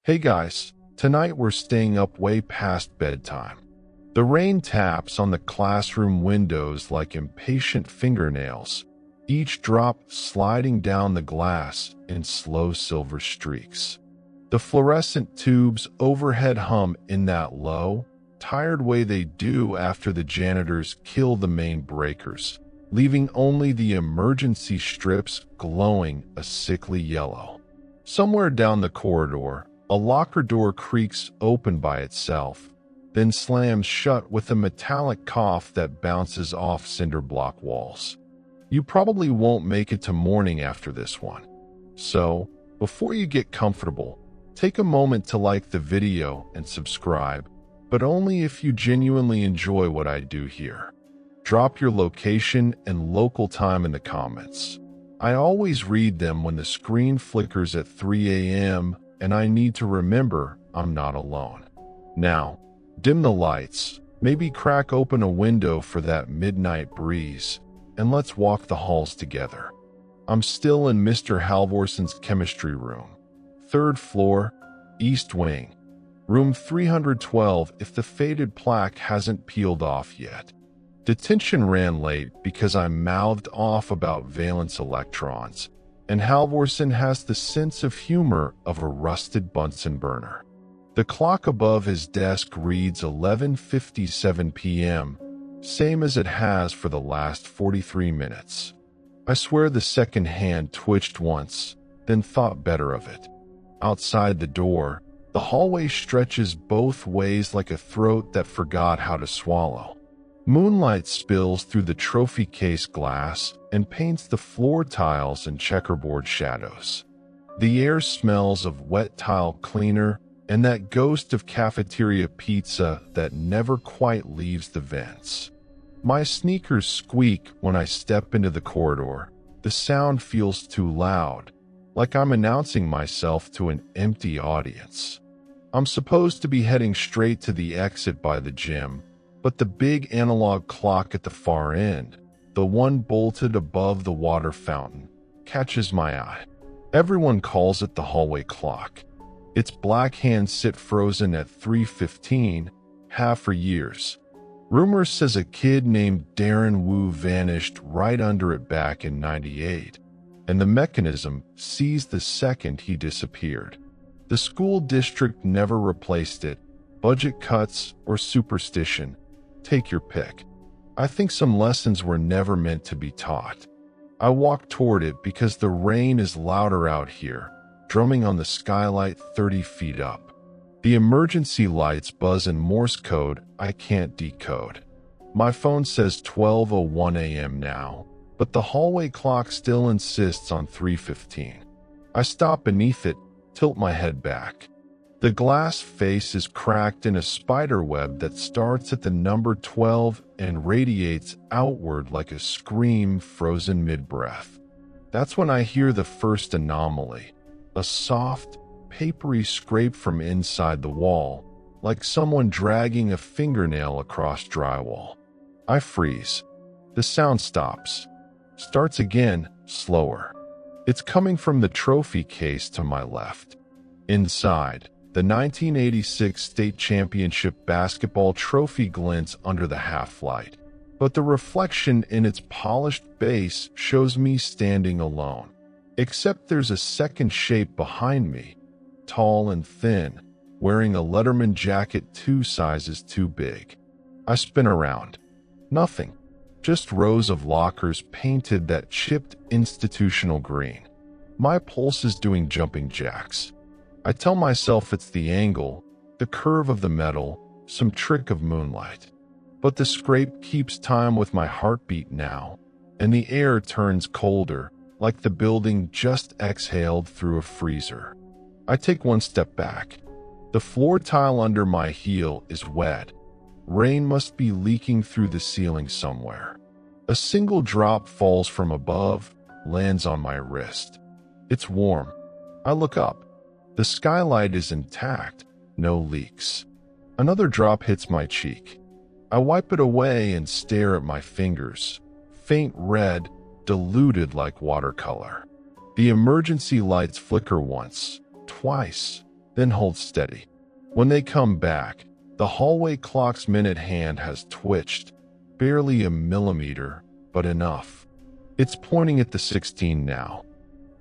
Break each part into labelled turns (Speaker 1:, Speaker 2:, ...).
Speaker 1: Hey guys, tonight we're staying up way past bedtime. The rain taps on the classroom windows like impatient fingernails, each drop sliding down the glass in slow silver streaks. The fluorescent tubes overhead hum in that low, tired way they do after the janitors kill the main breakers, leaving only the emergency strips glowing a sickly yellow. Somewhere down the corridor, a locker door creaks open by itself, then slams shut with a metallic cough that bounces off cinder block walls. You probably won't make it to morning after this one. So, before you get comfortable, take a moment to like the video and subscribe, but only if you genuinely enjoy what I do here. Drop your location and local time in the comments. I always read them when the screen flickers at 3 a.m. and I need to remember I'm not alone. Now, dim the lights, maybe crack open a window for that midnight breeze, and let's walk the halls together. I'm still in Mr. Halvorson's chemistry room, 3rd floor, East Wing, room 312 if the faded plaque hasn't peeled off yet. Detention ran late because I mouthed off about valence electrons, and Halvorson has the sense of humor of a rusted Bunsen burner. The clock above his desk reads 11:57 p.m., same as it has for the last 43 minutes. I swear the second hand twitched once, then thought better of it. Outside the door, the hallway stretches both ways like a throat that forgot how to swallow. Moonlight spills through the trophy case glass and paints the floor tiles in checkerboard shadows. The air smells of wet tile cleaner and that ghost of cafeteria pizza that never quite leaves the vents. My sneakers squeak when I step into the corridor. The sound feels too loud, like I'm announcing myself to an empty audience. I'm supposed to be heading straight to the exit by the gym, but the big analog clock at the far end, the one bolted above the water fountain, catches my eye. Everyone calls it the hallway clock. Its black hands sit frozen at 3:15, have for years. Rumor says a kid named Darren Wu vanished right under it back in '98, and the mechanism seized the second he disappeared. The school district never replaced it. Budget cuts or superstition. Take your pick. I think some lessons were never meant to be taught. I walk toward it because the rain is louder out here, drumming on the skylight 30 feet up. The emergency lights buzz in Morse code I can't decode. My phone says 12:01 a.m. now, but the hallway clock still insists on 3:15. I stop beneath it, tilt my head back. The glass face is cracked in a spider web that starts at the number 12 and radiates outward like a scream frozen mid-breath. That's when I hear the first anomaly, a soft, papery scrape from inside the wall, like someone dragging a fingernail across drywall. I freeze. The sound stops. Starts again, slower. It's coming from the trophy case to my left. Inside, the 1986 state championship basketball trophy glints under the half-light, but the reflection in its polished base shows me standing alone. Except there's a second shape behind me, tall and thin, wearing a letterman jacket 2 sizes too big. I spin around. Nothing. Just rows of lockers painted that chipped institutional green. My pulse is doing jumping jacks. I tell myself it's the angle, the curve of the metal, some trick of moonlight. But the scrape keeps time with my heartbeat now, and the air turns colder, like the building just exhaled through a freezer. I take one step back. The floor tile under my heel is wet. Rain must be leaking through the ceiling somewhere. A single drop falls from above, lands on my wrist. It's warm. I look up. The skylight is intact, no leaks. Another drop hits my cheek. I wipe it away and stare at my fingers, faint red, diluted like watercolor. The emergency lights flicker once, twice, then hold steady. When they come back, the hallway clock's minute hand has twitched, barely a millimeter, but enough. It's pointing at the 16 now.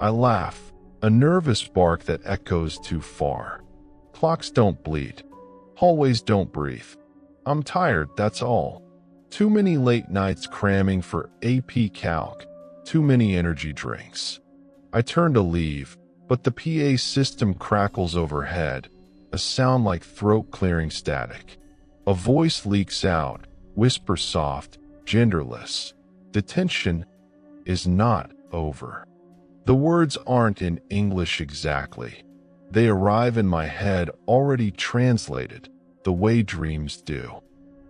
Speaker 1: I laugh, a nervous bark that echoes too far. Clocks don't bleed. Hallways don't breathe. I'm tired, that's all. Too many late nights cramming for AP Calc. Too many energy drinks. I turn to leave, but the PA system crackles overhead, a sound like throat-clearing static. A voice leaks out, whisper soft, genderless. Detention is not over. The words aren't in English exactly. They arrive in my head already translated, the way dreams do.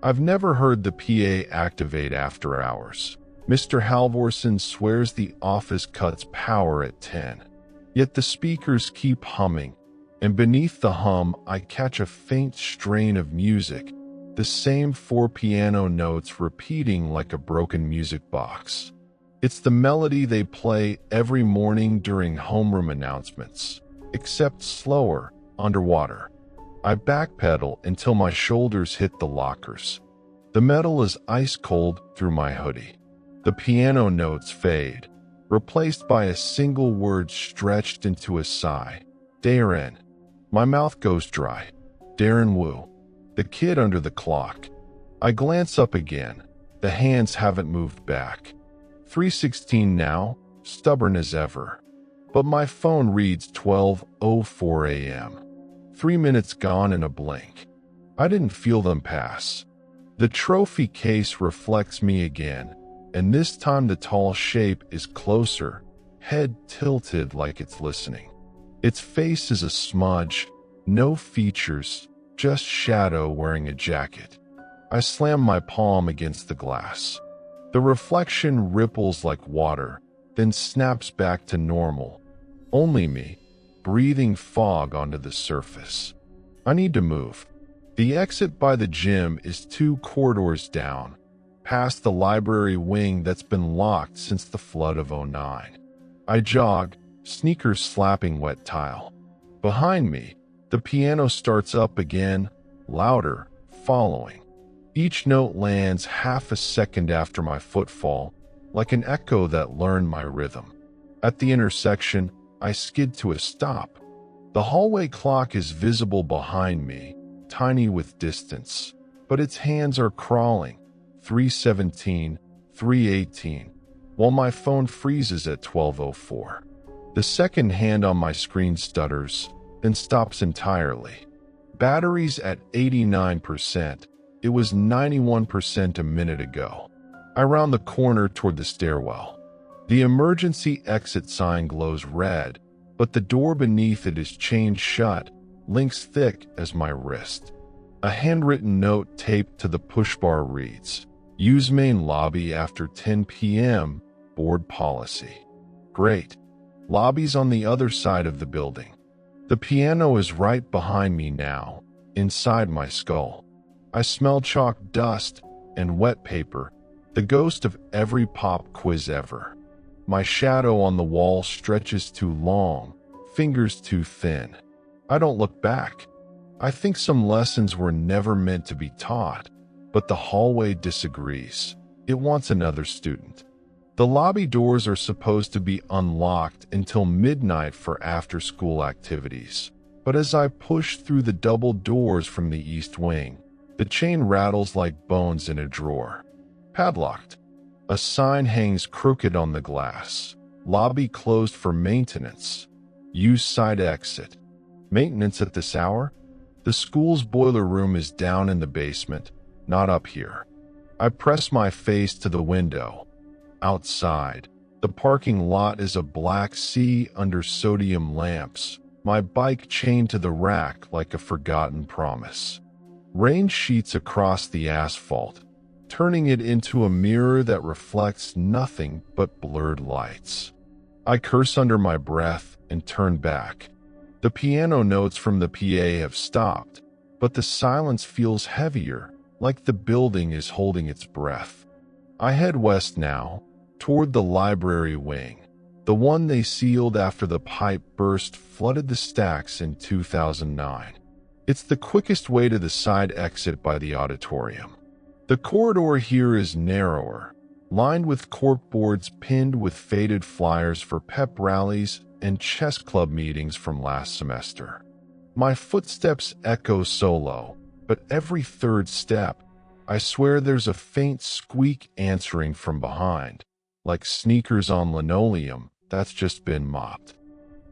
Speaker 1: I've never heard the PA activate after hours. Mr. Halvorson swears the office cuts power at 10. Yet the speakers keep humming, and beneath the hum I catch a faint strain of music, the same 4 piano notes repeating like a broken music box. It's the melody they play every morning during homeroom announcements, except slower, underwater. I backpedal until my shoulders hit the lockers. The metal is ice cold through my hoodie. The piano notes fade, replaced by a single word stretched into a sigh. Darren. My mouth goes dry. Darren Wu. The kid under the clock. I glance up again. The hands haven't moved back. 3:16 now, stubborn as ever. But my phone reads 12:04 a.m. 3 minutes gone in a blink. I didn't feel them pass. The trophy case reflects me again, and this time the tall shape is closer, head tilted like it's listening. Its face is a smudge, no features, just shadow wearing a jacket. I slam my palm against the glass. The reflection ripples like water, then snaps back to normal. Only me, breathing fog onto the surface. I need to move. The exit by the gym is 2 corridors down, past the library wing that's been locked since the flood of '09. I jog, sneakers slapping wet tile. Behind me, the piano starts up again, louder, following. Each note lands half a second after my footfall, like an echo that learned my rhythm. At the intersection, I skid to a stop. The hallway clock is visible behind me, tiny with distance, but its hands are crawling. 3:17, 3:18, while my phone freezes at 12:04. The second hand on my screen stutters, then stops entirely. Batteries at 89%. It was 91% a minute ago. I round the corner toward the stairwell. The emergency exit sign glows red, but the door beneath it is chained shut, links thick as my wrist. A handwritten note taped to the push bar reads, "Use main lobby after 10 p.m., board policy." Great. Lobby's on the other side of the building. The piano is right behind me now, inside my skull. I smell chalk dust and wet paper, the ghost of every pop quiz ever. My shadow on the wall stretches too long, fingers too thin. I don't look back. I think some lessons were never meant to be taught, but the hallway disagrees. It wants another student. The lobby doors are supposed to be unlocked until midnight for after-school activities, but as I push through the double doors from the east wing, the chain rattles like bones in a drawer. Padlocked. A sign hangs crooked on the glass. Lobby closed for maintenance. Use side exit. Maintenance at this hour? The school's boiler room is down in the basement, not up here. I press my face to the window. Outside, the parking lot is a black sea under sodium lamps, my bike chained to the rack like a forgotten promise. Rain sheets across the asphalt, turning it into a mirror that reflects nothing but blurred lights. I curse under my breath and turn back. The piano notes from the PA have stopped, but the silence feels heavier, like the building is holding its breath. I head west now, toward the library wing. The one they sealed after the pipe burst flooded the stacks in 2009. It's the quickest way to the side exit by the auditorium. The corridor here is narrower, lined with corkboards pinned with faded flyers for pep rallies and chess club meetings from last semester. My footsteps echo solo, but every third step, I swear there's a faint squeak answering from behind, like sneakers on linoleum that's just been mopped.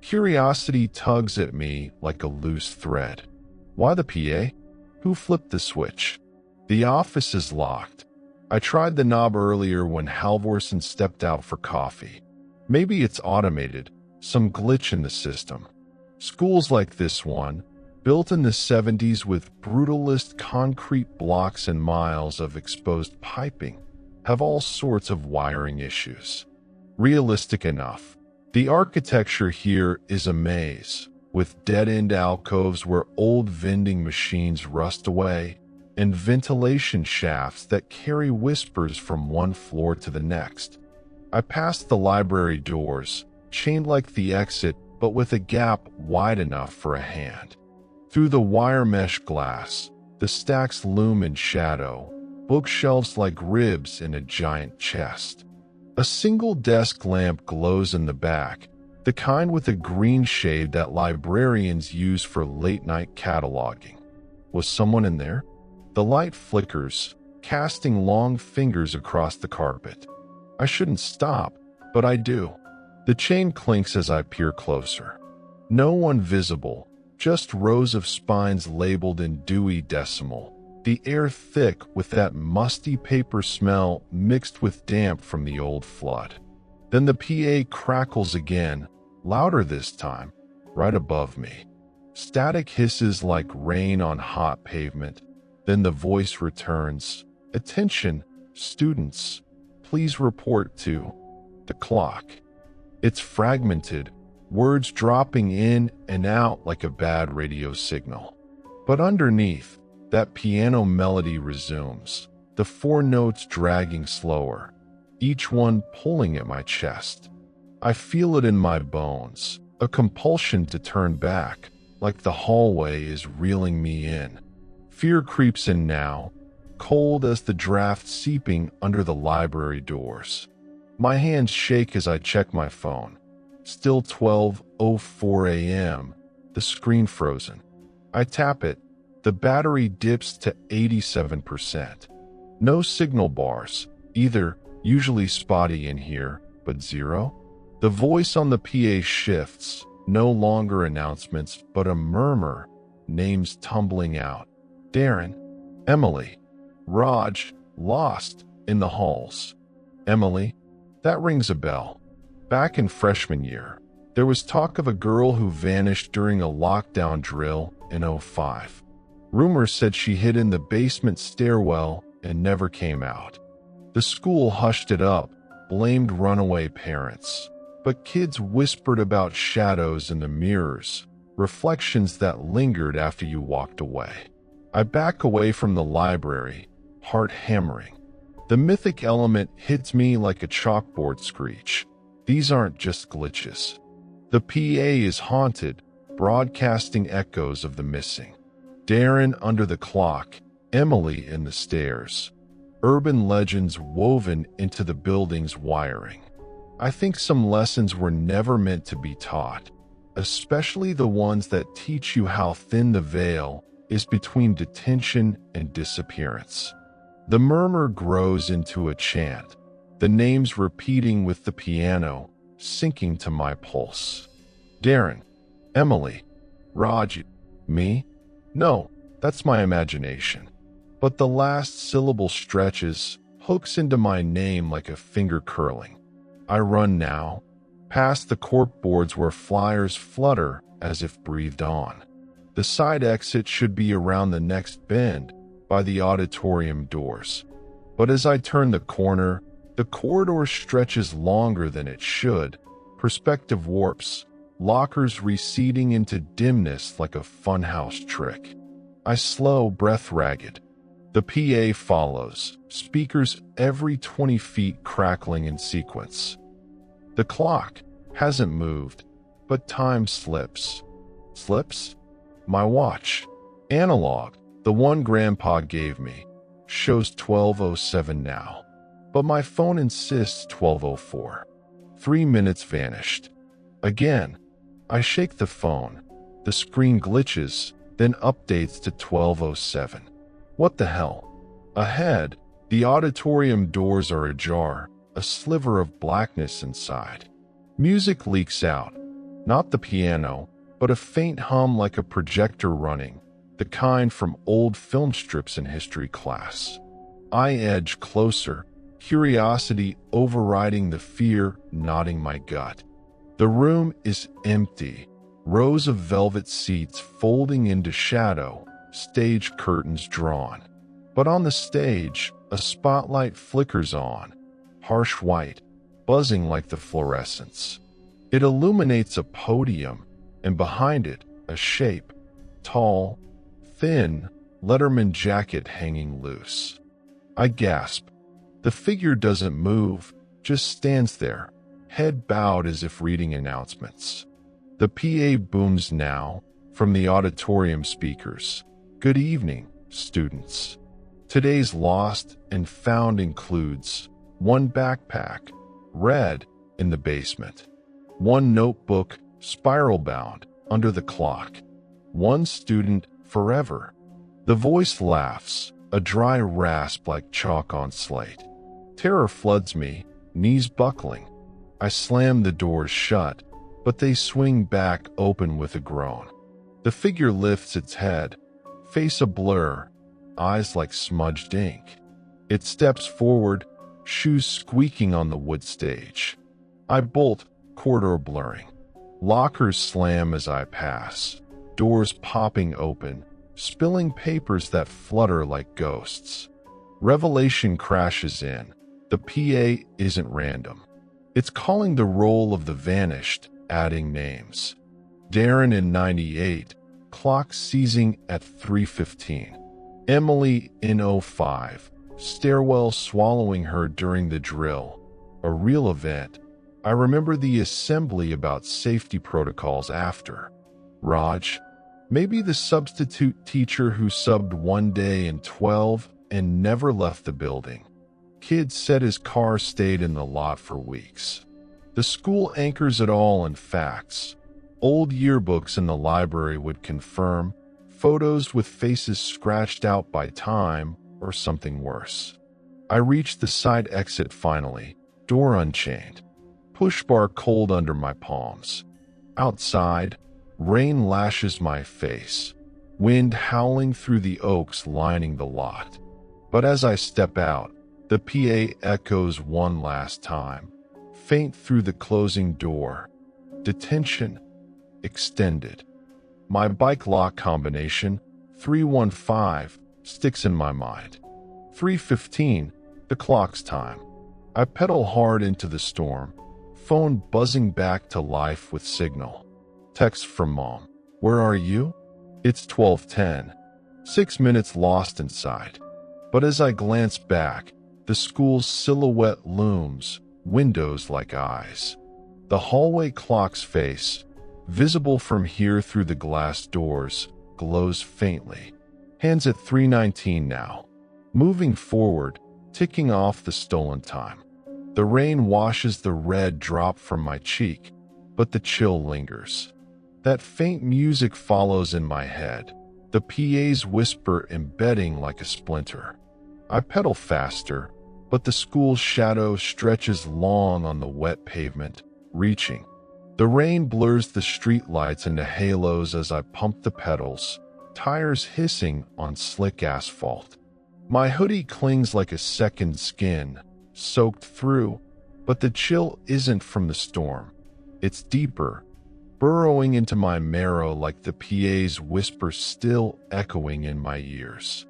Speaker 1: Curiosity tugs at me like a loose thread. Why the PA? Who flipped the switch? The office is locked. I tried the knob earlier when Halvorsen stepped out for coffee. Maybe it's automated, some glitch in the system. Schools like this one, built in the 70s with brutalist concrete blocks and miles of exposed piping, have all sorts of wiring issues. Realistic enough. The architecture here is a maze, with dead-end alcoves where old vending machines rust away, and ventilation shafts that carry whispers from one floor to the next. I passed the library doors, chained like the exit, but with a gap wide enough for a hand. Through the wire mesh glass, the stacks loom in shadow, bookshelves like ribs in a giant chest. A single desk lamp glows in the back, the kind with a green shade that librarians use for late-night cataloging. Was someone in there? The light flickers, casting long fingers across the carpet. I shouldn't stop, but I do. The chain clinks as I peer closer. No one visible, just rows of spines labeled in Dewey Decimal, the air thick with that musty paper smell mixed with damp from the old flood. Then the PA crackles again, louder this time, right above me. Static hisses like rain on hot pavement. Then the voice returns. Attention, students. Please report to the clock. It's fragmented, words dropping in and out like a bad radio signal. But underneath, that piano melody resumes, the 4 notes dragging slower, each one pulling at my chest. I feel it in my bones, a compulsion to turn back, like the hallway is reeling me in. Fear creeps in now, cold as the draft seeping under the library doors. My hands shake as I check my phone. Still 12:04 a.m., the screen frozen. I tap it. The battery dips to 87%. No signal bars, either, usually spotty in here, but zero. The voice on the PA shifts, no longer announcements, but a murmur, names tumbling out. Darren, Emily, Raj, lost, in the halls. Emily, that rings a bell. Back in freshman year, there was talk of a girl who vanished during a lockdown drill in '05. Rumors said she hid in the basement stairwell and never came out. The school hushed it up, blamed runaway parents. But kids whispered about shadows in the mirrors, reflections that lingered after you walked away. I back away from the library, heart hammering. The mythic element hits me like a chalkboard screech. These aren't just glitches. The PA is haunted, broadcasting echoes of the missing. Darren under the clock, Emily in the stairs. Urban legends woven into the building's wiring. I think some lessons were never meant to be taught, especially the ones that teach you how thin the veil is between detention and disappearance. The murmur grows into a chant, the names repeating with the piano, sinking to my pulse. Darren, Emily, Raj, me? No, that's my imagination. But the last syllable stretches, hooks into my name like a finger curling. I run now, past the corkboards where flyers flutter as if breathed on. The side exit should be around the next bend, by the auditorium doors. But as I turn the corner, the corridor stretches longer than it should, perspective warps, lockers receding into dimness like a funhouse trick. I slow, breath ragged. The PA follows, speakers every 20 feet crackling in sequence. The clock, Hasn't moved, but time slips. Slips? My watch. Analog, the one Grandpa gave me, shows 12:07 now. But my phone insists 12:04. 3 minutes vanished. Again, I shake the phone. The screen glitches, then updates to 12:07. What the hell? Ahead, the auditorium doors are ajar, a sliver of blackness inside. Music leaks out. Not the piano, but a faint hum like a projector running, the kind from old film strips in history class. I edge closer, curiosity overriding the fear knotting my gut. The room is empty. Rows of velvet seats folding into shadow, stage curtains drawn. But on the stage, a spotlight flickers on, harsh white, buzzing like the fluorescence. It illuminates a podium, and behind it, a shape, tall, thin, letterman jacket hanging loose. I gasp. The figure doesn't move, just stands there, head bowed as if reading announcements. The PA booms now, from the auditorium speakers. Good evening, students. Today's lost and found includes one backpack, red, in the basement. One notebook, spiral-bound, under the clock. One student, forever. The voice laughs, a dry rasp like chalk on slate. Terror floods me, knees buckling. I slam the doors shut, but they swing back open with a groan. The figure lifts its head, face a blur, eyes like smudged ink. It steps forward, shoes squeaking on the wood stage. I bolt, corridor blurring. Lockers slam as I pass, doors popping open, spilling papers that flutter like ghosts. Revelation crashes in. The PA isn't random. It's calling the roll of the vanished, adding names. Darren in 98, clock seizing at 3:15. Emily in 05, stairwell swallowing her during the drill. A real event. I remember the assembly about safety protocols after. Raj, maybe the substitute teacher who subbed one day in 12 and never left the building. Kid said his car stayed in the lot for weeks. The school anchors it all in facts. Old yearbooks in the library would confirm, photos with faces scratched out by time or something worse. I reach the side exit finally, door unchained. Push bar cold under my palms. Outside, rain lashes my face, wind howling through the oaks lining the lot. But as I step out, the PA echoes one last time, faint through the closing door. Detention, extended. My bike lock combination, 315, sticks in my mind. 3:15, the clock's time. I pedal hard into the storm, phone buzzing back to life with signal. Text from Mom. Where are you? It's 12:10. 6 minutes lost inside. But as I glance back, the school's silhouette looms, windows like eyes. The hallway clock's face, visible from here through the glass doors, glows faintly. Hands at 3:19 now. Moving forward, ticking off the stolen time. The rain washes the red drop from my cheek, but the chill lingers. That faint music follows in my head, the PA's whisper embedding like a splinter. I pedal faster, but the school's shadow stretches long on the wet pavement, reaching. The rain blurs the streetlights into halos as I pump the pedals, tires hissing on slick asphalt. My hoodie clings like a second skin, soaked through, but the chill isn't from the storm. It's deeper, burrowing into my marrow like the PA's whisper still echoing in my ears.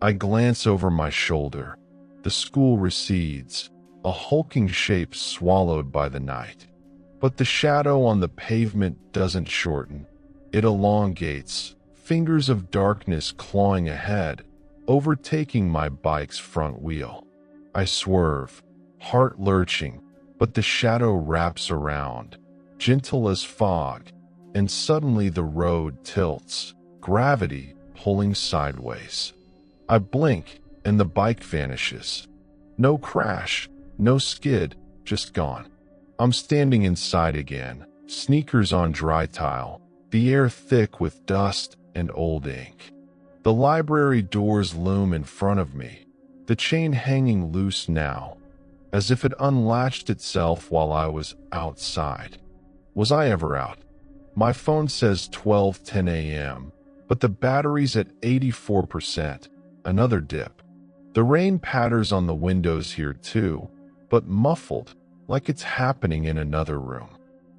Speaker 1: I glance over my shoulder. The school recedes, a hulking shape swallowed by the night. But the shadow on the pavement doesn't shorten. It elongates, fingers of darkness clawing ahead, overtaking my bike's front wheel. I swerve, heart lurching, but the shadow wraps around, gentle as fog, and suddenly the road tilts, gravity pulling sideways. I blink, and the bike vanishes. No crash, no skid, just gone. I'm standing inside again, sneakers on dry tile, the air thick with dust and old ink. The library doors loom in front of me, the chain hanging loose now, as if it unlatched itself while I was outside. Was I ever out? My phone says 12:10 a.m., but the battery's at 84%, another dip. The rain patters on the windows here too, but muffled, like it's happening in another room.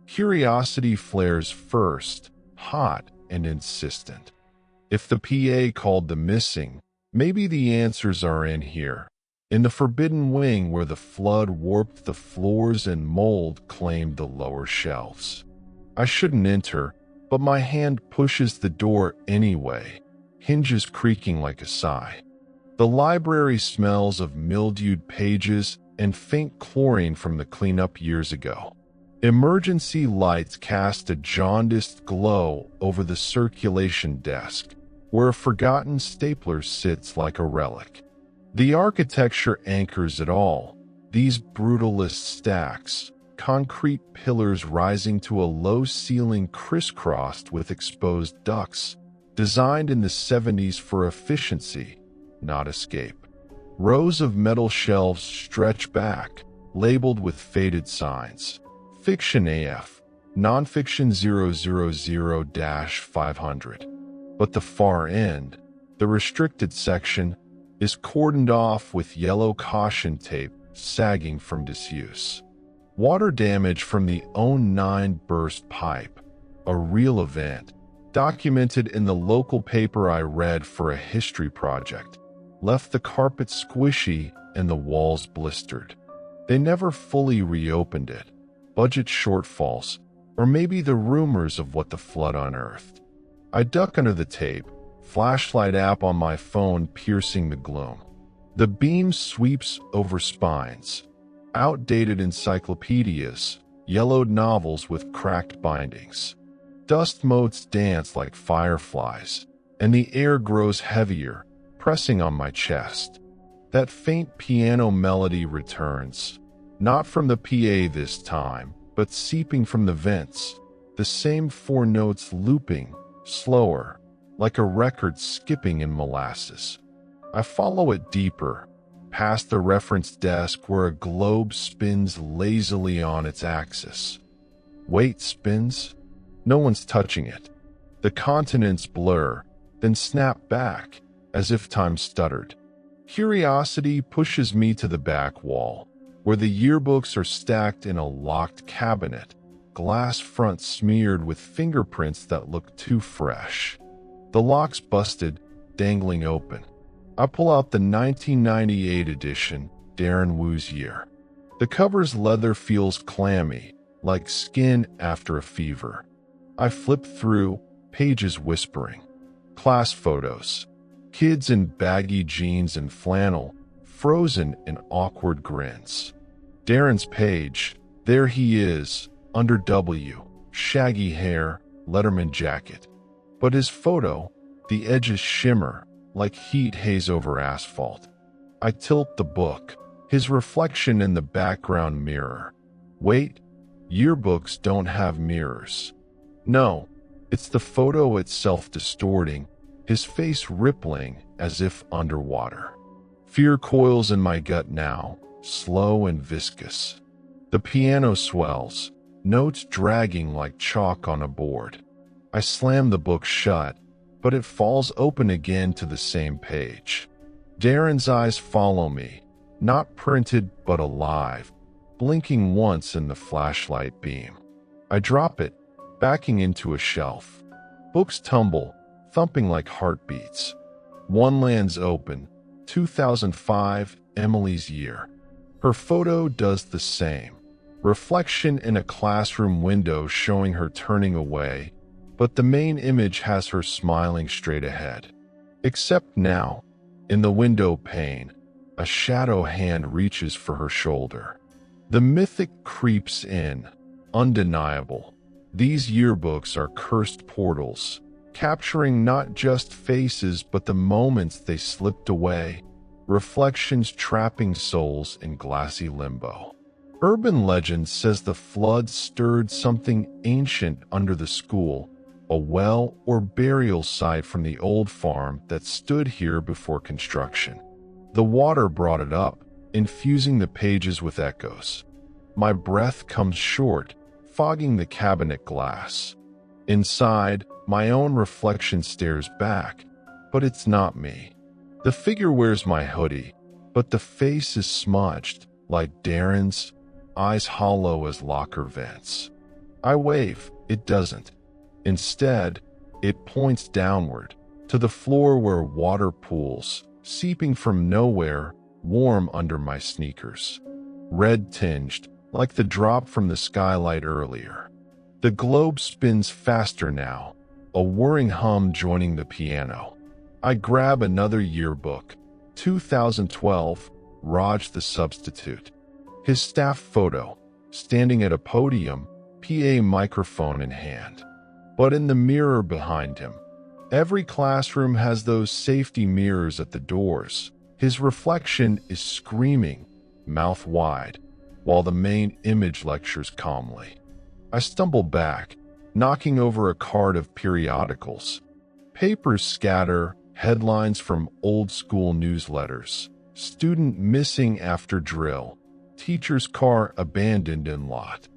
Speaker 1: Curiosity flares first, hot and insistent. If the PA called the missing, maybe the answers are in here, in the forbidden wing where the flood warped the floors and mold claimed the lower shelves. I shouldn't enter, but my hand pushes the door anyway, hinges creaking like a sigh. The library smells of mildewed pages and faint chlorine from the cleanup years ago. Emergency lights cast a jaundiced glow over the circulation desk, where a forgotten stapler sits like a relic. The architecture anchors it all, these brutalist stacks, concrete pillars rising to a low ceiling crisscrossed with exposed ducts, designed in the 70s for efficiency, not escape. Rows of metal shelves stretch back, labeled with faded signs. Fiction AF, Nonfiction 000-500. But the far end, the restricted section, is cordoned off with yellow caution tape sagging from disuse. Water damage from the 09 burst pipe, a real event, documented in the local paper I read for a history project, left the carpet squishy and the walls blistered. They never fully reopened it. Budget shortfalls, or maybe the rumors of what the flood unearthed. I duck under the tape, flashlight app on my phone piercing the gloom. The beam sweeps over spines, outdated encyclopedias, yellowed novels with cracked bindings. Dust motes dance like fireflies, and the air grows heavier, pressing on my chest. That faint piano melody returns, not from the PA this time, but seeping from the vents, the same four notes looping, slower, like a record skipping in molasses. I follow it deeper, past the reference desk where a globe spins lazily on its axis. Wait, spins? No one's touching it. The continents blur, then snap back, as if time stuttered. Curiosity pushes me to the back wall, where the yearbooks are stacked in a locked cabinet, glass front smeared with fingerprints that look too fresh. The lock's busted, dangling open. I pull out the 1998 edition, Darren Wu's year. The cover's leather feels clammy, like skin after a fever. I flip through, pages whispering. Class photos. Kids in baggy jeans and flannel, frozen in awkward grins. Darren's page. There he is, under W, shaggy hair, letterman jacket. But his photo, the edges shimmer, like heat haze over asphalt. I tilt the book, his reflection in the background mirror. Wait, yearbooks don't have mirrors. No, it's the photo itself distorting, his face rippling as if underwater. Fear coils in my gut now, slow and viscous. The piano swells, notes dragging like chalk on a board. I slam the book shut, but it falls open again to the same page. Darren's eyes follow me, not printed but alive, blinking once in the flashlight beam. I drop it, backing into a shelf. Books tumble, thumping like heartbeats. One lands open, 2005, Emily's year. Her photo does the same. Reflection in a classroom window showing her turning away, but the main image has her smiling straight ahead. Except now, in the window pane, a shadow hand reaches for her shoulder. The mythic creeps in, undeniable. These yearbooks are cursed portals, capturing not just faces but the moments they slipped away, reflections trapping souls in glassy limbo. Urban legend says the flood stirred something ancient under the school, a well or burial site from the old farm that stood here before construction. The water brought it up, infusing the pages with echoes. My breath comes short, fogging the cabinet glass. Inside, my own reflection stares back, but it's not me. The figure wears my hoodie, but the face is smudged, like Darren's, eyes hollow as locker vents. I wave, it doesn't. Instead, it points downward, to the floor where water pools, seeping from nowhere, warm under my sneakers. Red-tinged, like the drop from the skylight earlier. The globe spins faster now, a whirring hum joining the piano. I grab another yearbook, 2012, Raj the Substitute. His staff photo, standing at a podium, PA microphone in hand. But in the mirror behind him, every classroom has those safety mirrors at the doors. His reflection is screaming, mouth wide, while the main image lectures calmly. I stumble back, knocking over a cart of periodicals. Papers scatter, headlines from old-school newsletters. Student missing after drill. Teacher's car abandoned in lot.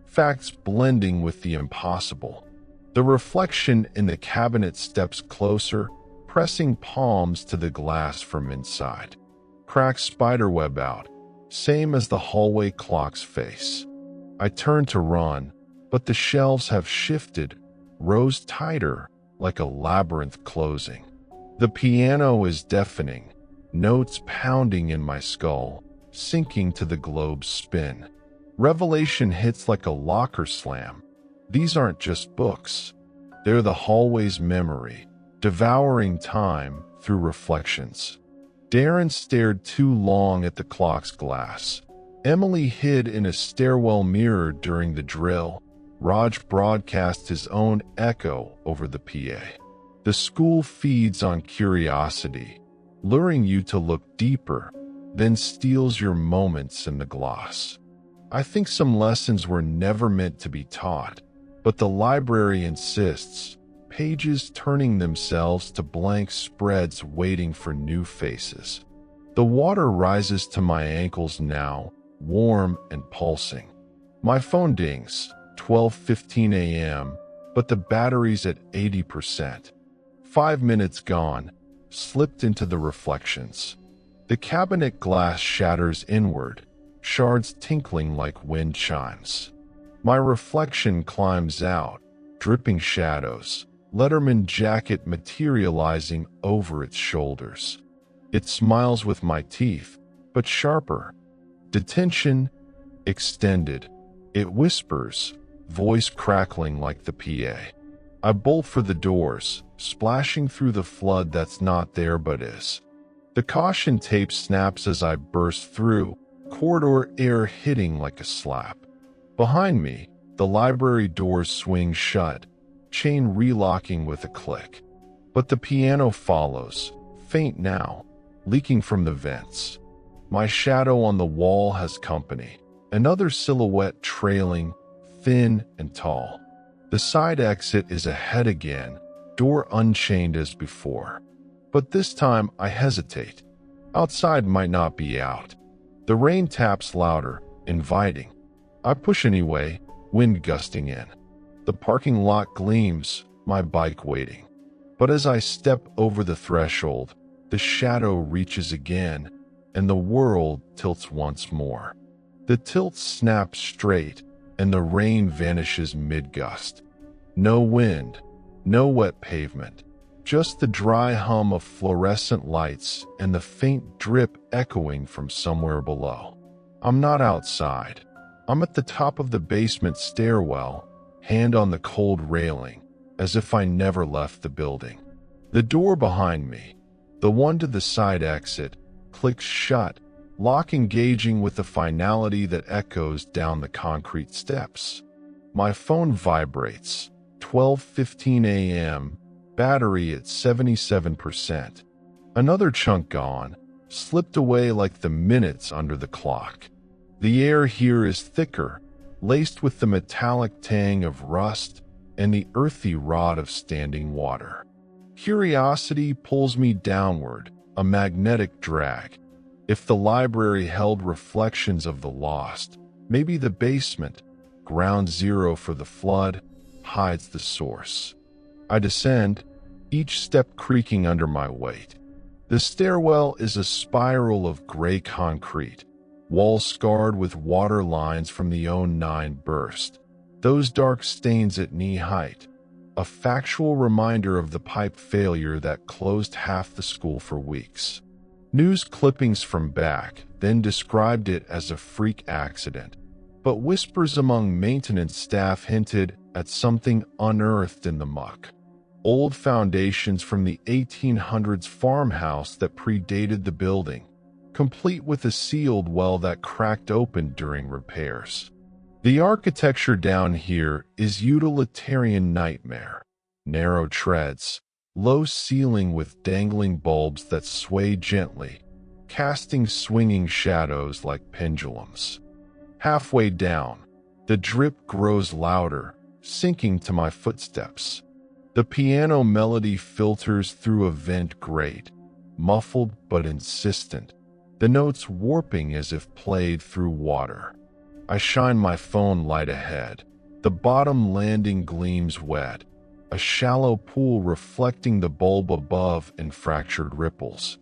Speaker 1: Facts blending with the impossible. The reflection in the cabinet steps closer, pressing palms to the glass from inside. Cracks spiderweb out, same as the hallway clock's face. I turn to run, but the shelves have shifted, rows tighter, like a labyrinth closing. The piano is deafening, notes pounding in my skull, sinking to the globe's spin. Revelation hits like a locker slam. These aren't just books. They're the hallway's memory, devouring time through reflections. Darren stared too long at the clock's glass. Emily hid in a stairwell mirror during the drill. Raj broadcast his own echo over the PA. The school feeds on curiosity, luring you to look deeper, then steals your moments in the gloss. I think some lessons were never meant to be taught, but the library insists, pages turning themselves to blank spreads waiting for new faces. The water rises to my ankles now, warm and pulsing. My phone dings, 12:15 a.m., but the battery's at 80%. 5 minutes gone, slipped into the reflections. The cabinet glass shatters inward, shards tinkling like wind chimes. My reflection climbs out, dripping shadows, letterman jacket materializing over its shoulders. It smiles with my teeth, but sharper. Detention, extended. It whispers, voice crackling like the PA. I bolt for the doors, splashing through the flood that's not there but is. The caution tape snaps as I burst through, corridor air hitting like a slap. Behind me, the library doors swing shut, chain relocking with a click. But the piano follows, faint now, leaking from the vents. My shadow on the wall has company, another silhouette trailing, thin and tall. The side exit is ahead again, door unchained as before. But this time I hesitate. Outside might not be out. The rain taps louder, inviting. I push anyway, wind gusting in. The parking lot gleams, my bike waiting. But as I step over the threshold, the shadow reaches again, and the world tilts once more. The tilt snaps straight, and the rain vanishes mid-gust. No wind, no wet pavement, just the dry hum of fluorescent lights and the faint drip echoing from somewhere below. I'm not outside. I'm at the top of the basement stairwell, hand on the cold railing, as if I never left the building. The door behind me, the one to the side exit, clicks shut, lock engaging with the finality that echoes down the concrete steps. My phone vibrates. 12:15 a.m. Battery at 77%. Another chunk gone, slipped away like the minutes under the clock. The air here is thicker, laced with the metallic tang of rust and the earthy rot of standing water. Curiosity pulls me downward, a magnetic drag. If the library held reflections of the lost, maybe the basement, ground zero for the flood, hides the source. I descend, each step creaking under my weight. The stairwell is a spiral of gray concrete, walls scarred with water lines from the 09 burst. Those dark stains at knee height, a factual reminder of the pipe failure that closed half the school for weeks. News clippings from back then described it as a freak accident, but whispers among maintenance staff hinted at something unearthed in the muck. Old foundations from the 1800s farmhouse that predated the building, complete with a sealed well that cracked open during repairs. The architecture down here is utilitarian nightmare. Narrow treads, low ceiling with dangling bulbs that sway gently, casting swinging shadows like pendulums. Halfway down, the drip grows louder, sinking to my footsteps. The piano melody filters through a vent grate, muffled but insistent, the notes warping as if played through water. I shine my phone light ahead. The bottom landing gleams wet, a shallow pool reflecting the bulb above in fractured ripples.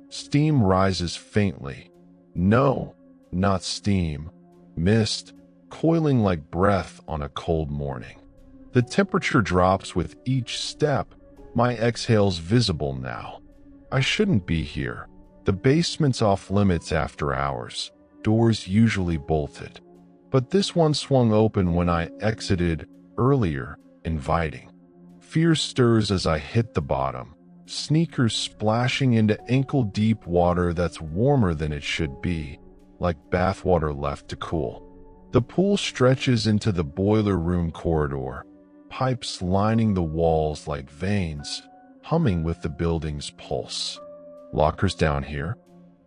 Speaker 1: Steam rises faintly. No, not steam. Mist, coiling like breath on a cold morning. The temperature drops with each step, my exhales visible now. I shouldn't be here. The basement's off limits after hours, doors usually bolted. But this one swung open when I exited earlier, inviting. Fear stirs as I hit the bottom, sneakers splashing into ankle-deep water that's warmer than it should be, like bathwater left to cool. The pool stretches into the boiler room corridor, pipes lining the walls like veins, humming with the building's pulse. Lockers down here?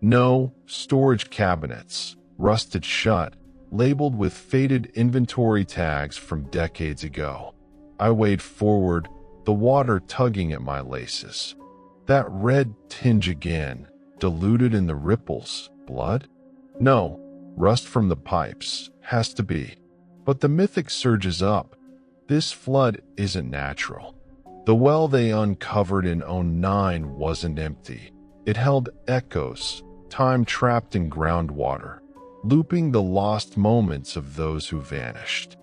Speaker 1: No, storage cabinets, rusted shut, labeled with faded inventory tags from decades ago. I wade forward, the water tugging at my laces. That red tinge again, diluted in the ripples. Blood? No, rust from the pipes. Has to be. But the mythic surges up. This flood isn't natural. The well they uncovered in '09 wasn't empty. It held echoes, time trapped in groundwater, looping the lost moments of those who vanished.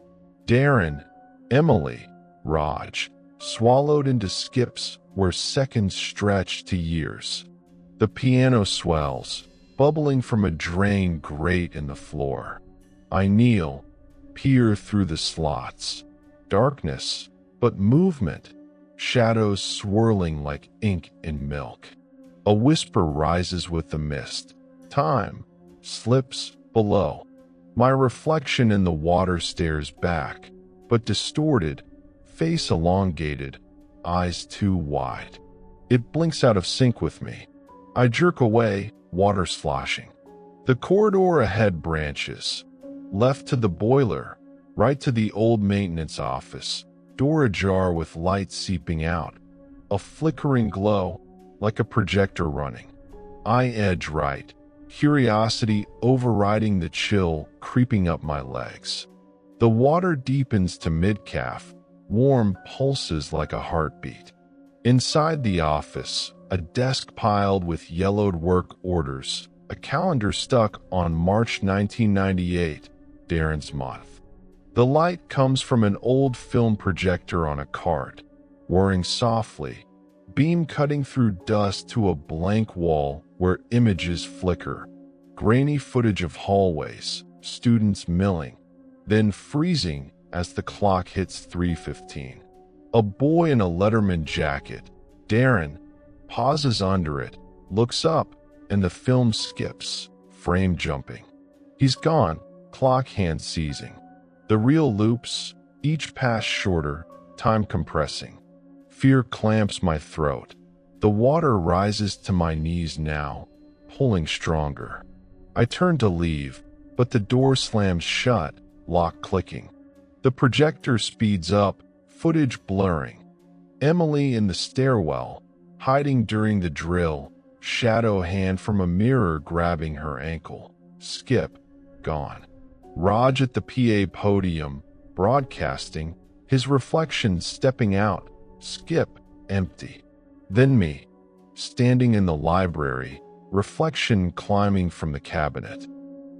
Speaker 1: Darren, Emily, Raj, swallowed into skips where seconds stretched to years. The piano swells, bubbling from a drain grate in the floor. I kneel, peer through the slots. Darkness, but movement. Shadows swirling like ink in milk. A whisper rises with the mist. Time slips below. My reflection in the water stares back, but distorted, face elongated, eyes too wide. It blinks out of sync with me. I jerk away, water sloshing. The corridor ahead branches. Left to the boiler, right to the old maintenance office, door ajar with light seeping out. A flickering glow, like a projector running. I edge right, curiosity overriding the chill creeping up my legs. The water deepens to mid-calf, warm pulses like a heartbeat. Inside the office, a desk piled with yellowed work orders, a calendar stuck on March 1998, Darren's month. The light comes from an old film projector on a cart, whirring softly, beam cutting through dust to a blank wall where images flicker, grainy footage of hallways, students milling, then freezing as the clock hits 3:15. A boy in a letterman jacket, Darren, pauses under it, looks up, and the film skips, frame jumping. He's gone, clock hand seizing. The reel loops, each pass shorter, time compressing. Fear clamps my throat. The water rises to my knees now, pulling stronger. I turn to leave, but the door slams shut, lock clicking. The projector speeds up, footage blurring. Emily in the stairwell, hiding during the drill, shadow hand from a mirror grabbing her ankle. Skip, gone. Raj at the PA podium, broadcasting, his reflection stepping out. Skip, empty. Then me, standing in the library, reflection climbing from the cabinet.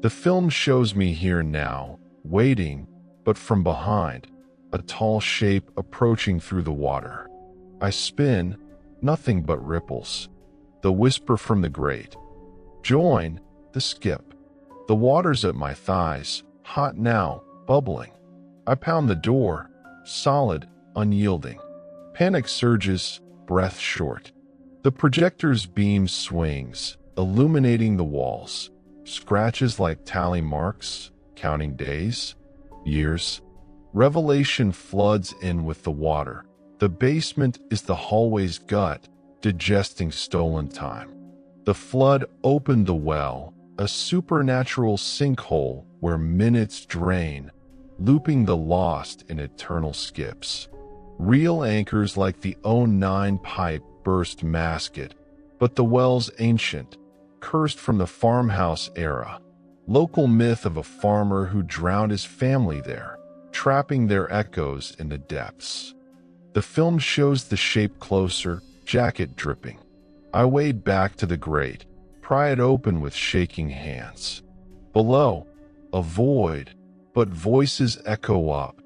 Speaker 1: The film shows me here now, waiting, but from behind, a tall shape approaching through the water. I spin, nothing but ripples. The whisper from the grate. Join, the skip. The water's at my thighs, hot now, bubbling. I pound the door, solid, unyielding. Panic surges, breath short. The projector's beam swings, illuminating the walls. Scratches like tally marks, counting days, years. Revelation floods in with the water. The basement is the hallway's gut, digesting stolen time. The flood opened the well, a supernatural sinkhole where minutes drain, looping the lost in eternal skips. Real anchors like the 09 pipe burst mask it, but the well's ancient, cursed from the farmhouse era. Local myth of a farmer who drowned his family there, trapping their echoes in the depths. The film shows the shape closer, jacket dripping. I wade back to the grate, pry it open with shaking hands. Below, a void, but voices echo up.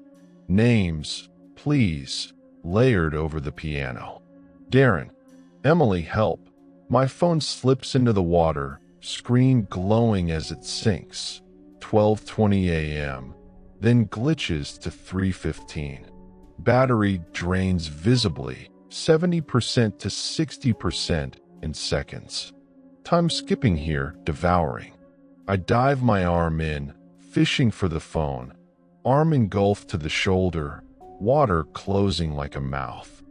Speaker 1: Names, please, layered over the piano. Darren, Emily, help. My phone slips into the water, screen glowing as it sinks. 12:20 a.m., then glitches to 3:15. Battery drains visibly, 70% to 60% in seconds. Time skipping here, devouring. I dive my arm in, fishing for the phone. Arm engulfed to the shoulder, water closing like a mouth.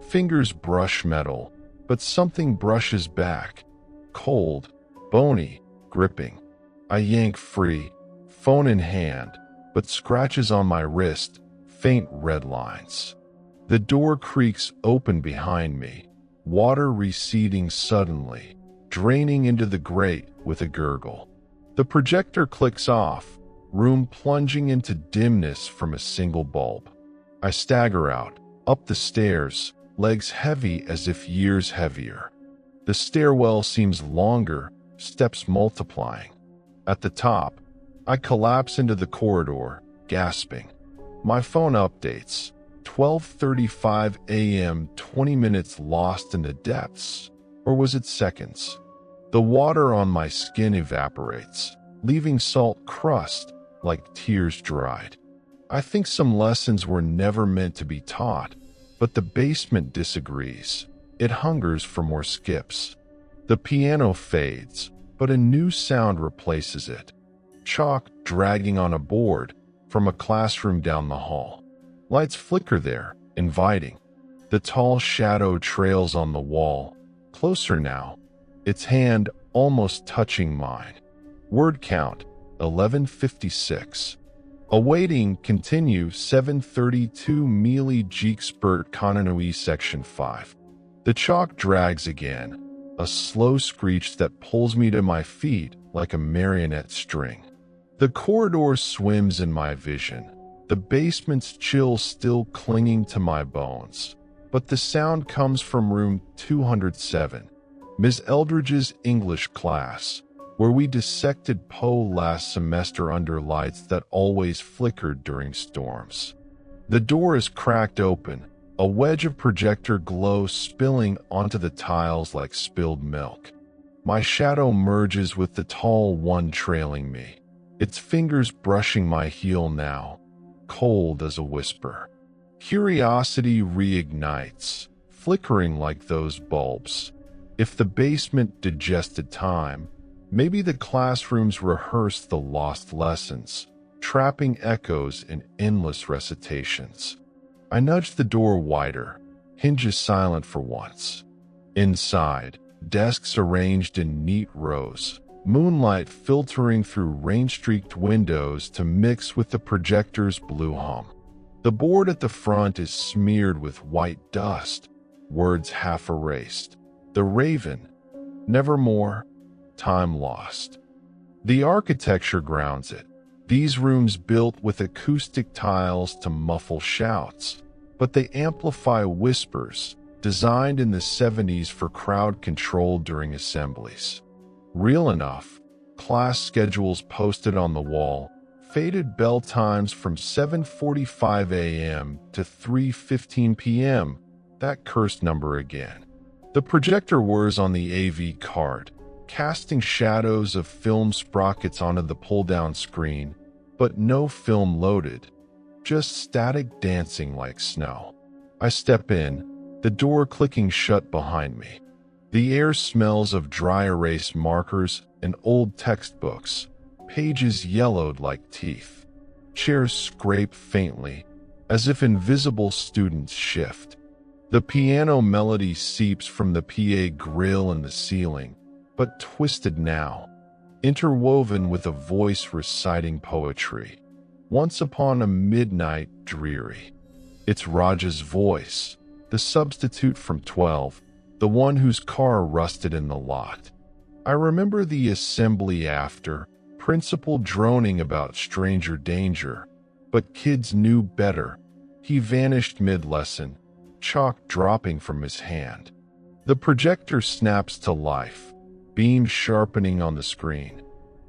Speaker 1: Fingers brush metal, but something brushes back. Cold, bony, gripping. I yank free, phone in hand, but scratches on my wrist, faint red lines. The door creaks open behind me, water receding suddenly, draining into the grate with a gurgle. The projector clicks off, room plunging into dimness from a single bulb. I stagger out, up the stairs, legs heavy as if years heavier. The stairwell seems longer, steps multiplying. At the top, I collapse into the corridor, gasping. My phone updates. 12:35 a.m., 20 minutes lost in the depths. Or was it seconds? The water on my skin evaporates, leaving salt crust like tears dried. I think some lessons were never meant to be taught, but the basement disagrees. It hungers for more skips. The piano fades, but a new sound replaces it. Chalk dragging on a board from a classroom down the hall. Lights flicker there, inviting. The tall shadow trails on the wall, closer now, its hand almost touching mine. Word count, 1156. Awaiting continue 732 Mealy Jeekspert Konanui Section 5. The chalk drags again, a slow screech that pulls me to my feet like a marionette string. The corridor swims in my vision, the basement's chill still clinging to my bones. But the sound comes from room 207, Ms. Eldridge's English class, where we dissected Poe last semester under lights that always flickered during storms. The door is cracked open, a wedge of projector glow spilling onto the tiles like spilled milk. My shadow merges with the tall one trailing me, its fingers brushing my heel now, cold as a whisper. Curiosity reignites, flickering like those bulbs. If the basement digested time, maybe the classrooms rehearsed the lost lessons, trapping echoes in endless recitations. I nudged the door wider, hinges silent for once. Inside, desks arranged in neat rows, moonlight filtering through rain-streaked windows to mix with the projector's blue hum. The board at the front is smeared with white dust, words half erased. The Raven, nevermore, time lost. The architecture grounds it. These rooms built with acoustic tiles to muffle shouts, but they amplify whispers, designed in the 70s for crowd control during assemblies. Real enough, class schedules posted on the wall, faded bell times from 7:45 a.m. to 3:15 p.m., that cursed number again. The projector whirs on the AV card, casting shadows of film sprockets onto the pull-down screen, but no film loaded, just static dancing like snow. I step in, the door clicking shut behind me. The air smells of dry erase markers and old textbooks, pages yellowed like teeth. Chairs scrape faintly, as if invisible students shift. The piano melody seeps from the PA grill in the ceiling, but twisted now, interwoven with a voice reciting poetry. Once upon a midnight dreary. It's Raj's voice, the substitute from 12, the one whose car rusted in the lot. I remember the assembly after, principal droning about stranger danger, but kids knew better. He vanished mid-lesson, chalk dropping from his hand. The projector snaps to life, beams sharpening on the screen.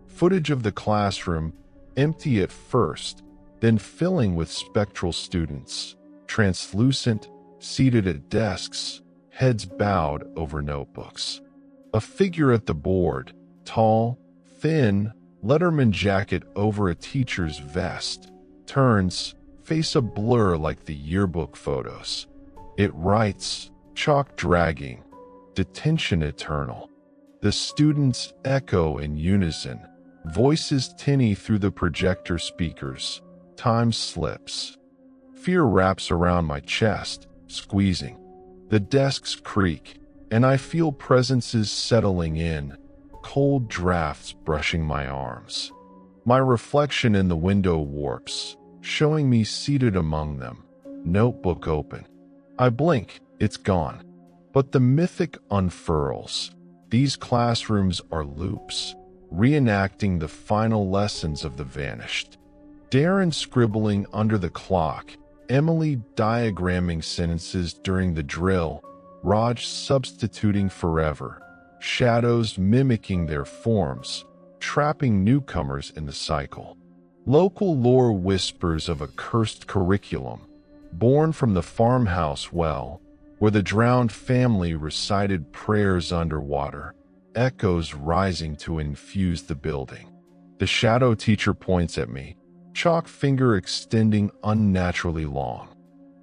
Speaker 1: Footage of the classroom, empty at first, then filling with spectral students, translucent, seated at desks, heads bowed over notebooks. A figure at the board, tall, thin, letterman jacket over a teacher's vest, turns, face a blur like the yearbook photos. It writes, chalk dragging, detention eternal. The students echo in unison, voices tinny through the projector speakers. Time slips. Fear wraps around my chest, squeezing. The desks creak, and I feel presences settling in, cold drafts brushing my arms. My reflection in the window warps, showing me seated among them, notebook open. I blink, it's gone. But the mythic unfurls. These classrooms are loops, reenacting the final lessons of the vanished. Darren scribbling under the clock, Emily diagramming sentences during the drill, Raj substituting forever, shadows mimicking their forms, trapping newcomers in the cycle. Local lore whispers of a cursed curriculum, born from the farmhouse well, where the drowned family recited prayers underwater, echoes rising to infuse the building. The shadow teacher points at me, chalk finger extending unnaturally long.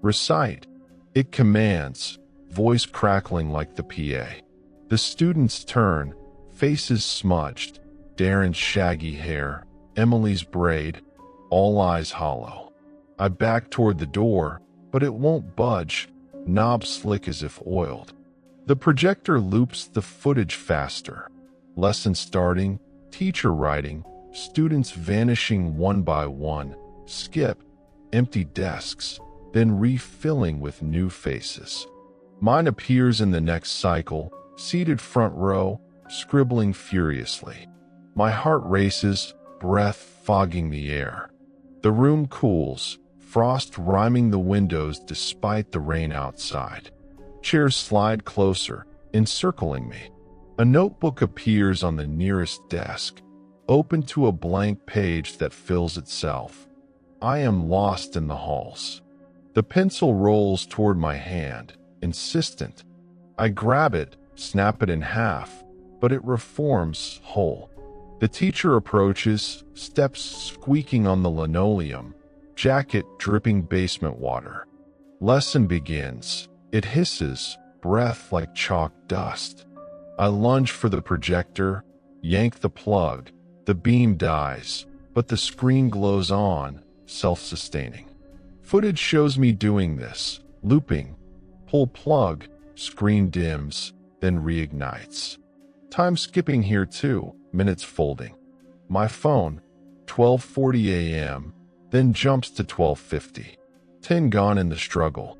Speaker 1: Recite. It commands, voice crackling like the PA. The students turn, faces smudged, Darren's shaggy hair, Emily's braid, all eyes hollow. I back toward the door, but it won't budge, knob slick as if oiled. The projector loops the footage faster. Lesson starting, teacher writing, students vanishing one by one, skip, empty desks, then refilling with new faces. Mine appears in the next cycle, seated front row, scribbling furiously. My heart races, breath fogging the air. The room cools, frost rhyming the windows despite the rain outside. Chairs slide closer, encircling me. A notebook appears on the nearest desk, open to a blank page that fills itself. I am lost in the halls. The pencil rolls toward my hand, insistent. I grab it, snap it in half, but it reforms whole. The teacher approaches, steps squeaking on the linoleum, jacket dripping basement water. Lesson begins. It hisses, breath like chalk dust. I lunge for the projector, yank the plug. The beam dies, but the screen glows on, self-sustaining. Footage shows me doing this, looping, pull plug, screen dims, then reignites. Time skipping here too, minutes folding. My phone, 12:40 a.m., then jumps to 12:50. 10 gone in the struggle.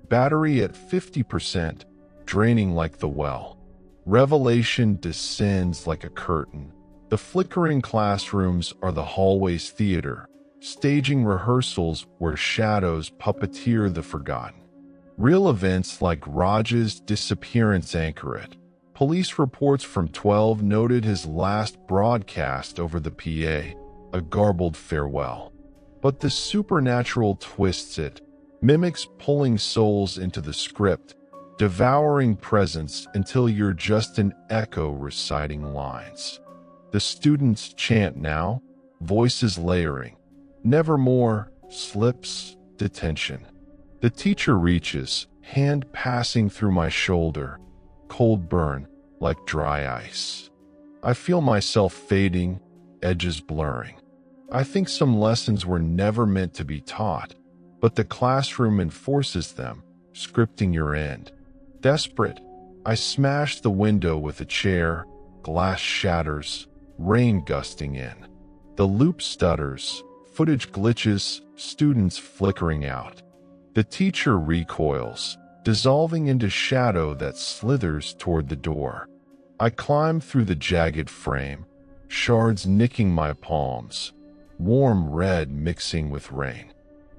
Speaker 1: Battery at 50%, draining like the well. Revelation descends like a curtain. The flickering classrooms are the hallway's theater, staging rehearsals where shadows puppeteer the forgotten. Real events like Raj's disappearance anchor it. Police reports from 12 noted his last broadcast over the PA, a garbled farewell. But the supernatural twists it, mimics pulling souls into the script, devouring presence until you're just an echo reciting lines. The students chant now, voices layering. Nevermore, slips, detention. The teacher reaches, hand passing through my shoulder, cold burn like dry ice. I feel myself fading, edges blurring. I think some lessons were never meant to be taught, but the classroom enforces them, scripting your end. Desperate, I smash the window with a chair, glass shatters, rain gusting in. The loop stutters, footage glitches, students flickering out. The teacher recoils, dissolving into shadow that slithers toward the door. I climb through the jagged frame, shards nicking my palms, warm red mixing with rain.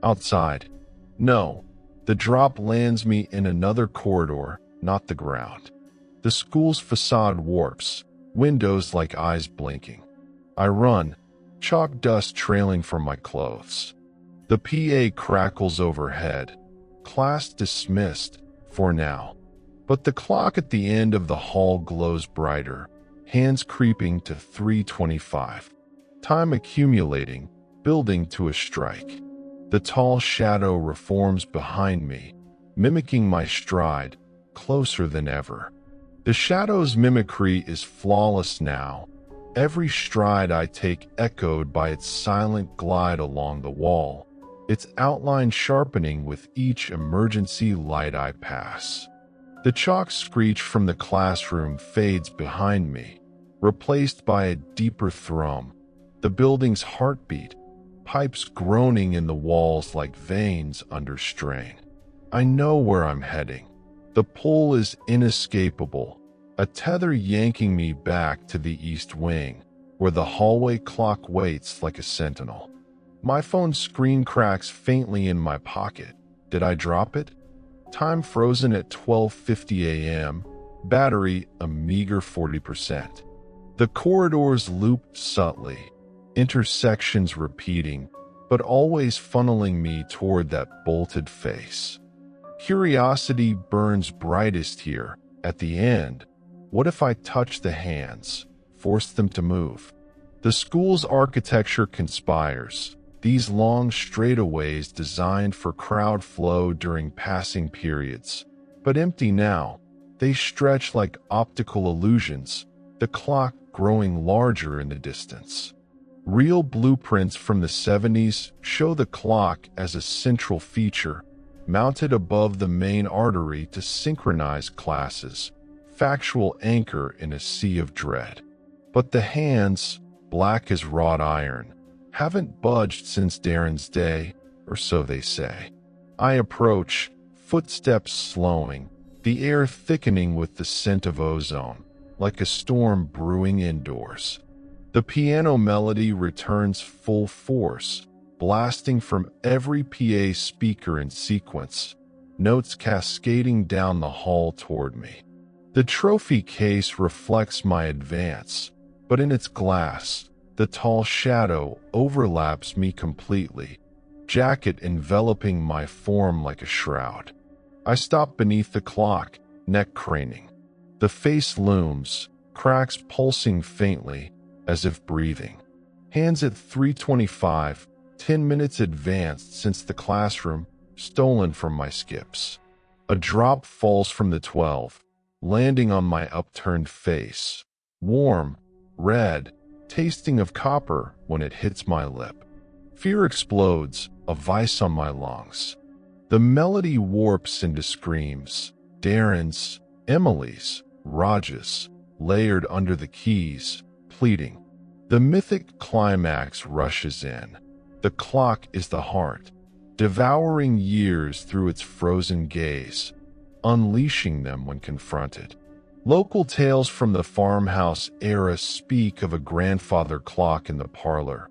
Speaker 1: Outside, no, the drop lands me in another corridor, not the ground. The school's facade warps, windows like eyes blinking. I run, chalk dust trailing from my clothes. The PA crackles overhead. Class dismissed, for now. But the clock at the end of the hall glows brighter, hands creeping to 3:25. Time accumulating, building to a strike. The tall shadow reforms behind me, mimicking my stride, closer than ever. The shadow's mimicry is flawless now, every stride I take echoed by its silent glide along the wall, its outline sharpening with each emergency light I pass. The chalk screech from the classroom fades behind me, replaced by a deeper thrum, the building's heartbeat, pipes groaning in the walls like veins under strain. I know where I'm heading. The pull is inescapable, a tether yanking me back to the east wing, where the hallway clock waits like a sentinel. My phone's screen cracks faintly in my pocket. Did I drop it? Time frozen at 12:50 a.m., battery a meager 40%. The corridors loop subtly, intersections repeating, but always funneling me toward that bolted face. Curiosity burns brightest here. At the end, what if I touch the hands, force them to move? The school's architecture conspires. These long straightaways designed for crowd flow during passing periods. But empty now, they stretch like optical illusions, the clock growing larger in the distance. Real blueprints from the 70s show the clock as a central feature, mounted above the main artery to synchronize classes, factual anchor in a sea of dread. But the hands, black as wrought iron, haven't budged since Darren's day, or so they say. I approach, footsteps slowing, the air thickening with the scent of ozone, like a storm brewing indoors. The piano melody returns full force, blasting from every PA speaker in sequence, notes cascading down the hall toward me. The trophy case reflects my advance, but in its glass, the tall shadow overlaps me completely, jacket enveloping my form like a shroud. I stop beneath the clock, neck craning. The face looms, cracks pulsing faintly, as if breathing. Hands at 3:25, 10 minutes advanced since the classroom, stolen from my skips. A drop falls from the 12, landing on my upturned face. Warm, red, tasting of copper when it hits my lip. Fear explodes, a vice on my lungs. The melody warps into screams, Darren's, Emily's, Raj's, layered under the keys, pleading. The mythic climax rushes in. The clock is the heart, devouring years through its frozen gaze, unleashing them when confronted. Local tales from the farmhouse era speak of a grandfather clock in the parlor,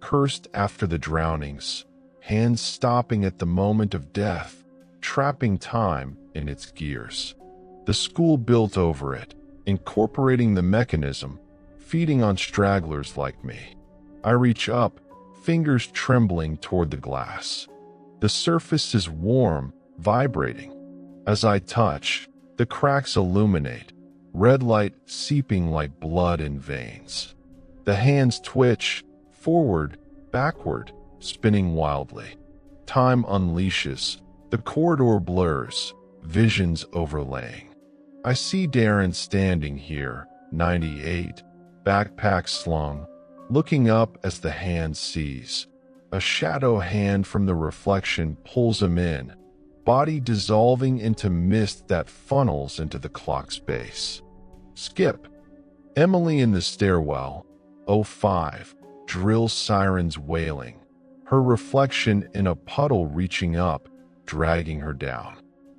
Speaker 1: cursed after the drownings, hands stopping at the moment of death, trapping time in its gears. The school built over it, incorporating the mechanism, feeding on stragglers like me. I reach up, fingers trembling toward the glass. The surface is warm, vibrating. As I touch, the cracks illuminate, red light seeping like blood in veins. The hands twitch, forward, backward, spinning wildly. Time unleashes, the corridor blurs, visions overlaying. I see Darren standing here, 98, backpack slung, looking up as the hand sees. A shadow hand from the reflection pulls him in, body dissolving into mist that funnels into the clock's base. Skip. Emily in the stairwell, 05, drill sirens wailing, her reflection in a puddle reaching up, dragging her down.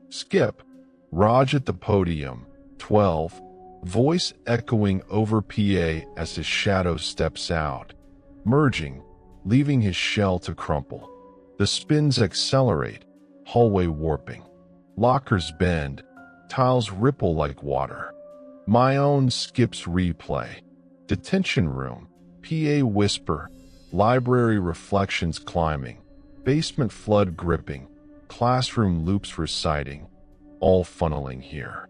Speaker 1: Skip. Raj at the podium, 12, voice echoing over PA as his shadow steps out, merging, leaving his shell to crumple. The spins accelerate, hallway warping. Lockers bend, tiles ripple like water. My own skips replay. Detention room, PA whisper, library reflections climbing, basement flood gripping, classroom loops reciting, all funneling here.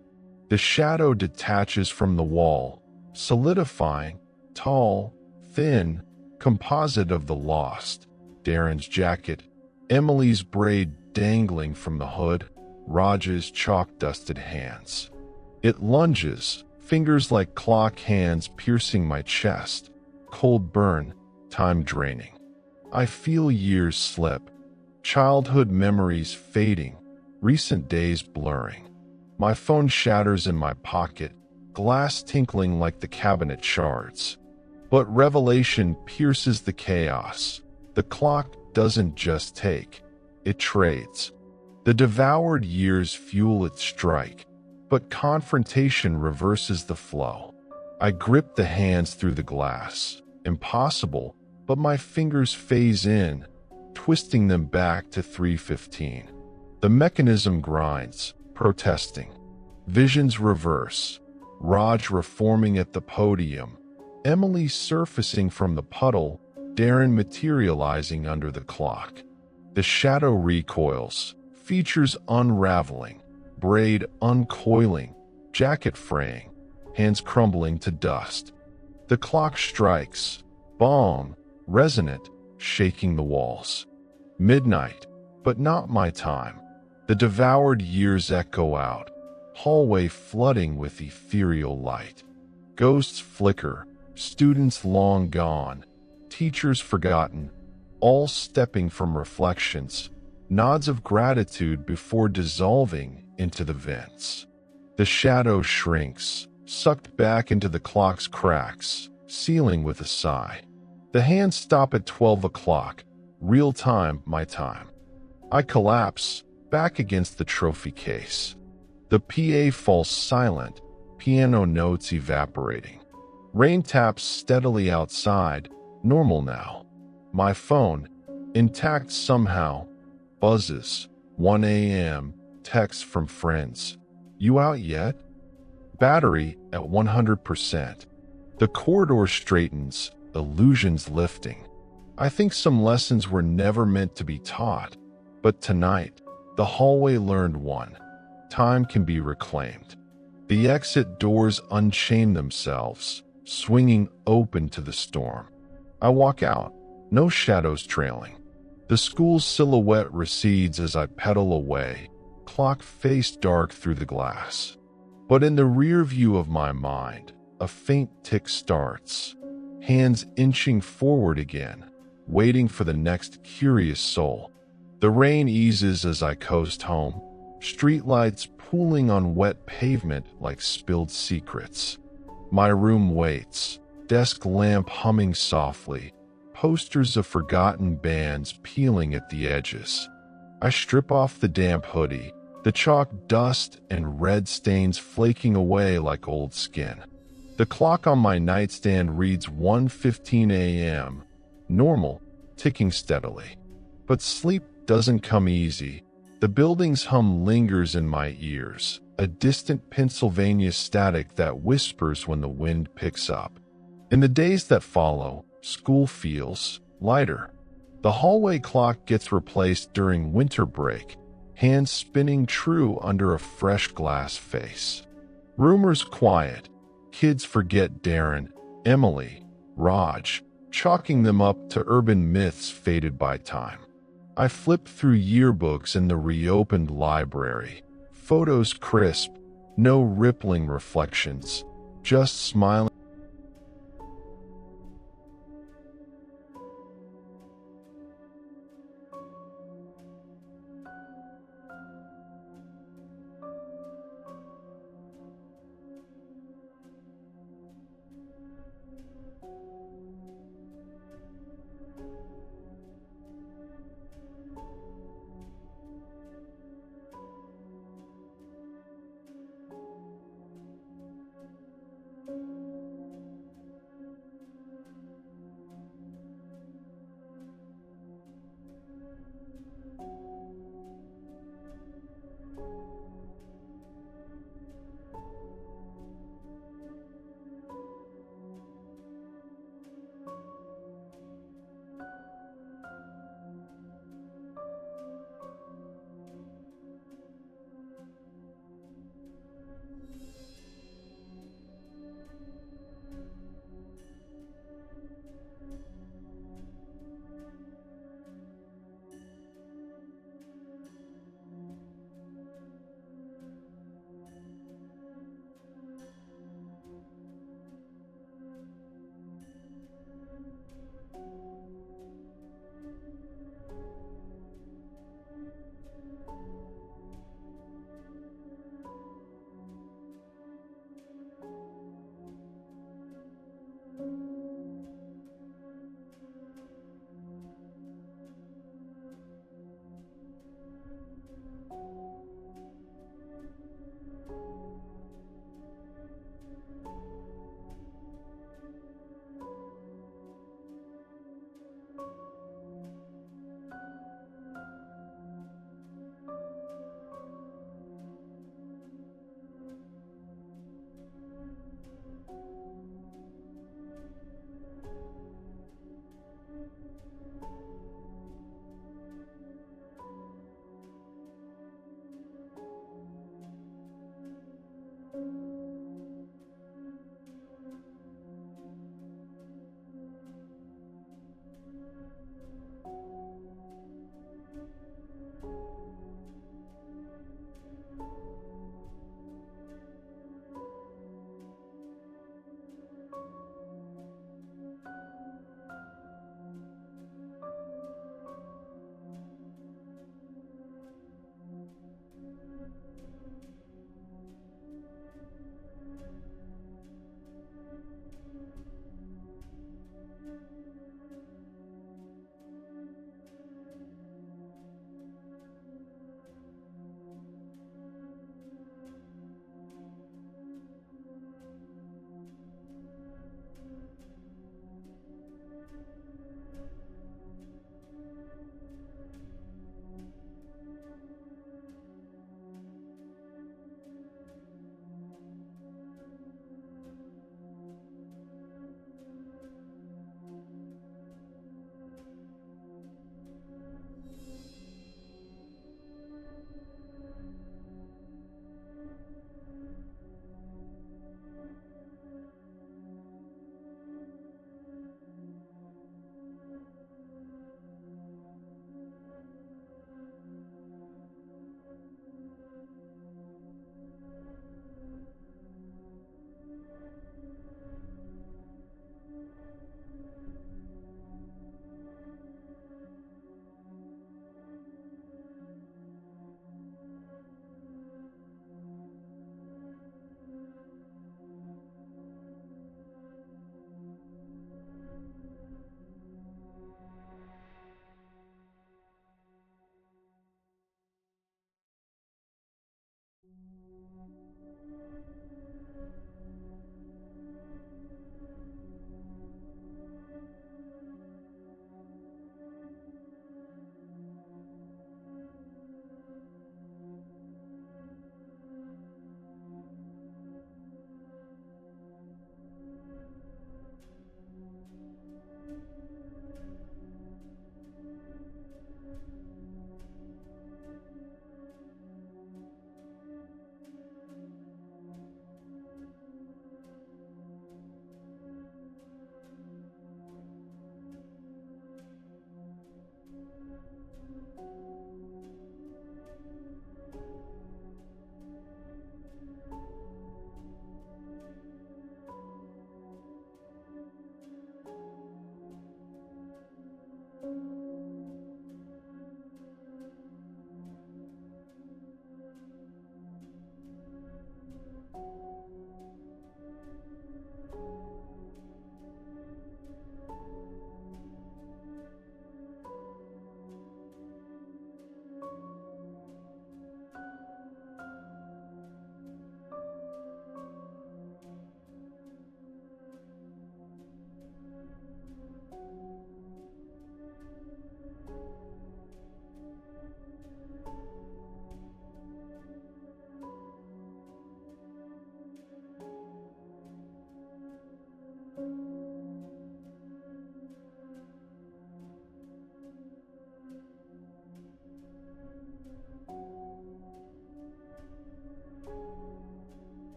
Speaker 1: The shadow detaches from the wall, solidifying, tall, thin, composite of the lost. Darren's jacket, Emily's braid dangling from the hood, Raj's chalk-dusted hands. It lunges, fingers like clock hands piercing my chest, cold burn, time draining. I feel years slip, childhood memories fading, recent days blurring. My phone shatters in my pocket, glass tinkling like the cabinet shards. But revelation pierces the chaos. The clock doesn't just take, it trades. The devoured years fuel its strike, but confrontation reverses the flow. I grip the hands through the glass. Impossible, but my fingers phase in, twisting them back to 3:15. The mechanism grinds, protesting. Visions reverse. Raj reforming at the podium. Emily surfacing from the puddle, Darren materializing under the clock. The shadow recoils, features unraveling, braid uncoiling, jacket fraying, hands crumbling to dust. The clock strikes, bong, resonant, shaking the walls. Midnight, but not my time. The devoured years echo out, hallway flooding with ethereal light. Ghosts flicker, students long gone, teachers forgotten, all stepping from reflections, nods of gratitude before dissolving into the vents. The shadow shrinks, sucked back into the clock's cracks, sealing with a sigh. The hands stop at 12 o'clock, real time, my time. I collapse, back against the trophy case. The PA falls silent, piano notes evaporating. Rain taps steadily outside, normal now. My phone, intact somehow, buzzes. 1 a.m., text from friends. You out yet? Battery at 100%. The corridor straightens, illusions lifting. I think some lessons were never meant to be taught, but tonight, the hallway learned one. Time can be reclaimed. The exit doors unchain themselves, swinging open to the storm. I walk out, no shadows trailing. The school's silhouette recedes as I pedal away, clock face dark through the glass. But in the rear view of my mind, a faint tick starts. hands inching forward again, waiting for the next curious soul. The rain eases as I coast home, streetlights pooling on wet pavement like spilled secrets. My room waits, desk lamp humming softly, posters of forgotten bands peeling at the edges. I strip off the damp hoodie, the chalk dust and red stains flaking away like old skin. The clock on my nightstand reads 1:15 a.m., normal, ticking steadily. But sleep doesn't come easy. The building's hum lingers in my ears, a distant Pennsylvania static that whispers when the wind picks up. In the days that follow, school feels lighter. The hallway clock gets replaced during winter break, hands spinning true under a fresh glass face. Rumors quiet. Kids forget Darren, Emily, Raj, chalking them up to urban myths faded by time. I flip through yearbooks in the reopened library. Photos crisp, no rippling reflections, just smiling.